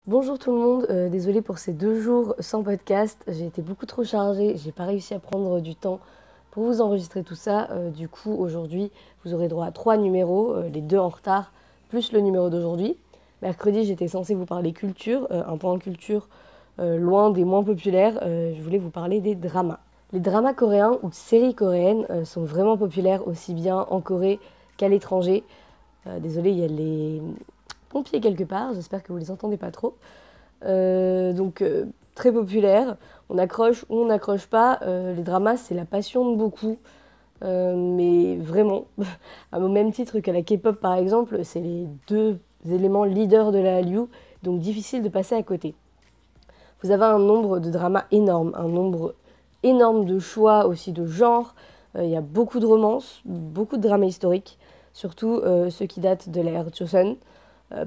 Bonjour tout le monde, désolée pour ces 2 jours sans podcast, j'ai été beaucoup trop chargée, j'ai pas réussi à prendre du temps pour vous enregistrer tout ça. Du coup aujourd'hui vous aurez droit à 3 numéros, les 2 en retard, plus le numéro d'aujourd'hui. Mercredi j'étais censée vous parler culture, un point culture loin des moins populaires, je voulais vous parler des dramas. Les dramas coréens ou séries coréennes sont vraiment populaires aussi bien en Corée qu'à l'étranger. Désolée, il y a les pompiers quelque part, j'espère que vous les entendez pas trop. Très populaire, on accroche ou on n'accroche pas. Les dramas, c'est la passion de beaucoup, mais vraiment, au même titre que la K-pop par exemple, c'est les deux éléments leaders de la Hallyu, donc difficile de passer à côté. Vous avez un nombre de dramas énorme, un nombre énorme de choix aussi de genres. Il y a beaucoup de romances, beaucoup de dramas historiques, surtout ceux qui datent de l'ère Joseon.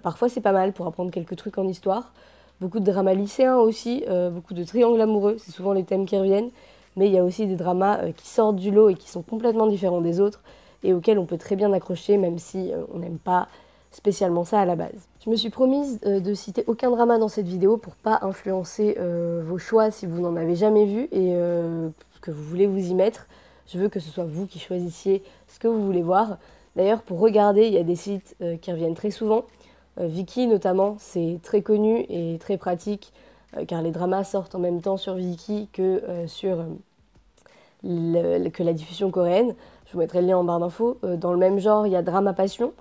Parfois c'est pas mal pour apprendre quelques trucs en histoire. Beaucoup de dramas lycéens aussi, beaucoup de triangles amoureux, c'est souvent les thèmes qui reviennent. Mais il y a aussi des dramas qui sortent du lot et qui sont complètement différents des autres et auxquels on peut très bien accrocher même si on n'aime pas spécialement ça à la base. Je me suis promise de citer aucun drama dans cette vidéo pour pas influencer vos choix si vous n'en avez jamais vu et que vous voulez vous y mettre. Je veux que ce soit vous qui choisissiez ce que vous voulez voir. D'ailleurs, pour regarder, il y a des sites qui reviennent très souvent. Viki notamment, c'est très connu et très pratique car les dramas sortent en même temps sur Viki que sur que la diffusion coréenne. Je vous mettrai le lien en barre d'infos. Dans le même genre, il y a Drama Passion.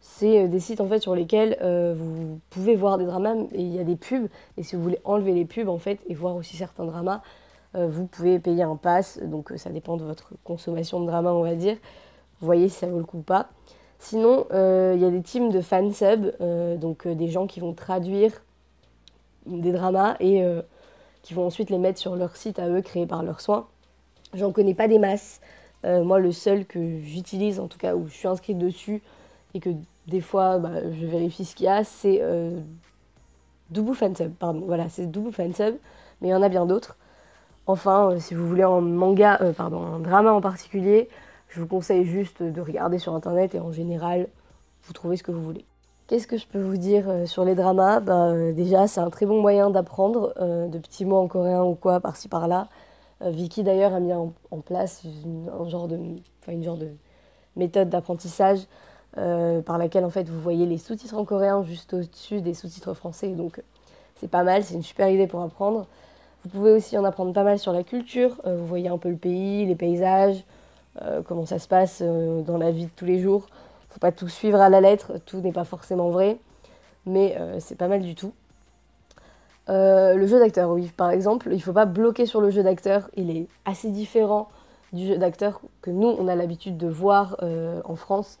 C'est des sites en fait sur lesquels vous pouvez voir des dramas et il y a des pubs. Et si vous voulez enlever les pubs en fait et voir aussi certains dramas, vous pouvez payer un pass. Donc ça dépend de votre consommation de dramas, on va dire. Vous voyez si ça vaut le coup ou pas. Sinon, il y a des teams de fansub, des gens qui vont traduire des dramas et qui vont ensuite les mettre sur leur site à eux, créé par leurs soins. J'en connais pas des masses. Moi, le seul que j'utilise, en tout cas où je suis inscrite dessus, et que des fois je vérifie ce qu'il y a, c'est Dubu Fansub. Pardon, voilà, c'est Dubu Fansub, mais il y en a bien d'autres. Enfin, si vous voulez un un drama en particulier, je vous conseille juste de regarder sur internet et en général, vous trouvez ce que vous voulez. Qu'est-ce que je peux vous dire sur les dramas? Déjà, c'est un très bon moyen d'apprendre de petits mots en coréen ou quoi, par-ci par-là. Viki d'ailleurs a mis en place une genre de méthode d'apprentissage par laquelle en fait vous voyez les sous-titres en coréen juste au-dessus des sous-titres français. Donc c'est pas mal, c'est une super idée pour apprendre. Vous pouvez aussi en apprendre pas mal sur la culture. Vous voyez un peu le pays, les paysages, comment ça se passe dans la vie de tous les jours. Faut pas tout suivre à la lettre, tout n'est pas forcément vrai, mais c'est pas mal du tout. Le jeu d'acteur, oui, par exemple, il ne faut pas bloquer sur le jeu d'acteur, il est assez différent du jeu d'acteur que nous, on a l'habitude de voir en France.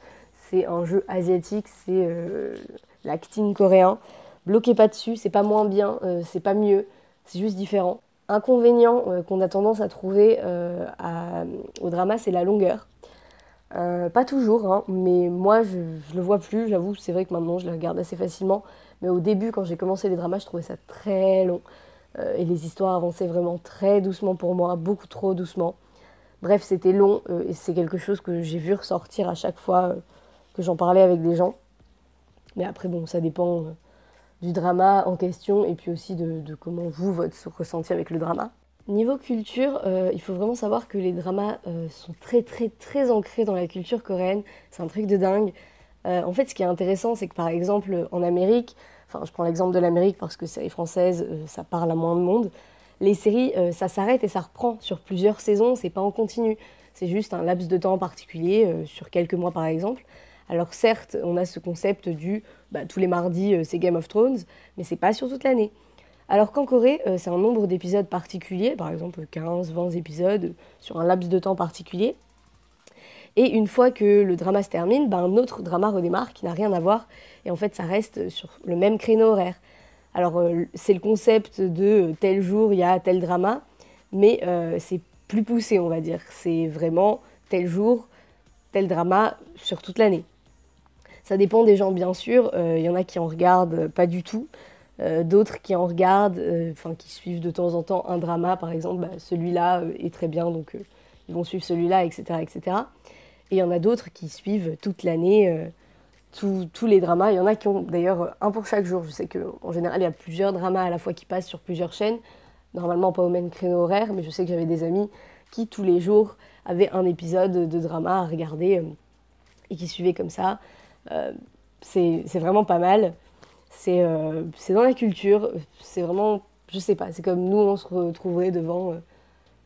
C'est un jeu asiatique, c'est l'acting coréen. Bloquez pas dessus, c'est pas moins bien, c'est pas mieux, c'est juste différent. Inconvénient qu'on a tendance à trouver au drama, c'est la longueur. Pas toujours, hein, mais moi je le vois plus, j'avoue, c'est vrai que maintenant je le regarde assez facilement. Mais au début, quand j'ai commencé les dramas, je trouvais ça très long. Et les histoires avançaient vraiment très doucement pour moi, beaucoup trop doucement. Bref, c'était long et c'est quelque chose que j'ai vu ressortir à chaque fois que j'en parlais avec des gens. Mais après, bon, ça dépend du drama en question et puis aussi de comment vous, votre ressenti avec le drama. Niveau culture, il faut vraiment savoir que les dramas sont très très très ancrés dans la culture coréenne. C'est un truc de dingue. En fait, ce qui est intéressant, c'est que par exemple, en Amérique, enfin, je prends l'exemple de l'Amérique parce que séries françaises, ça parle à moins de monde. Les séries, ça s'arrête et ça reprend sur plusieurs saisons, c'est pas en continu. C'est juste un laps de temps particulier, sur quelques mois par exemple. Alors certes, on a ce concept du tous les mardis, c'est Game of Thrones, mais c'est pas sur toute l'année. Alors qu'en Corée, c'est un nombre d'épisodes particulier, par exemple 15, 20 épisodes sur un laps de temps particulier. Et une fois que le drama se termine, un autre drama redémarre qui n'a rien à voir. Et en fait, ça reste sur le même créneau horaire. Alors, c'est le concept de tel jour, il y a tel drama, mais c'est plus poussé, on va dire. C'est vraiment tel jour, tel drama sur toute l'année. Ça dépend des gens, bien sûr. Il y en a qui en regardent pas du tout. D'autres qui en regardent, qui suivent de temps en temps un drama, par exemple, celui-là est très bien, donc ils vont suivre celui-là, etc., etc. Et il y en a d'autres qui suivent toute l'année tous les dramas. Il y en a qui ont d'ailleurs un pour chaque jour. Je sais qu'en général, il y a plusieurs dramas à la fois qui passent sur plusieurs chaînes. Normalement, pas au même créneau horaire, mais je sais que j'avais des amis qui, tous les jours, avaient un épisode de drama à regarder et qui suivaient comme ça. C'est vraiment pas mal. C'est dans la culture. C'est vraiment, je sais pas, c'est comme nous, on se retrouverait devant...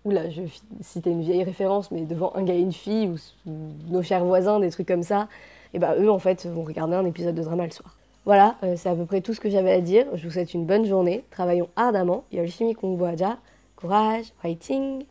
oula, je vais citer une vieille référence, mais devant un gars et une fille, ou nos chers voisins, des trucs comme ça, et bah eux, en fait, vont regarder un épisode de drama le soir. Voilà, c'est à peu près tout ce que j'avais à dire. Je vous souhaite une bonne journée. Travaillons ardemment. 열심히 공부하자. Courage, fighting.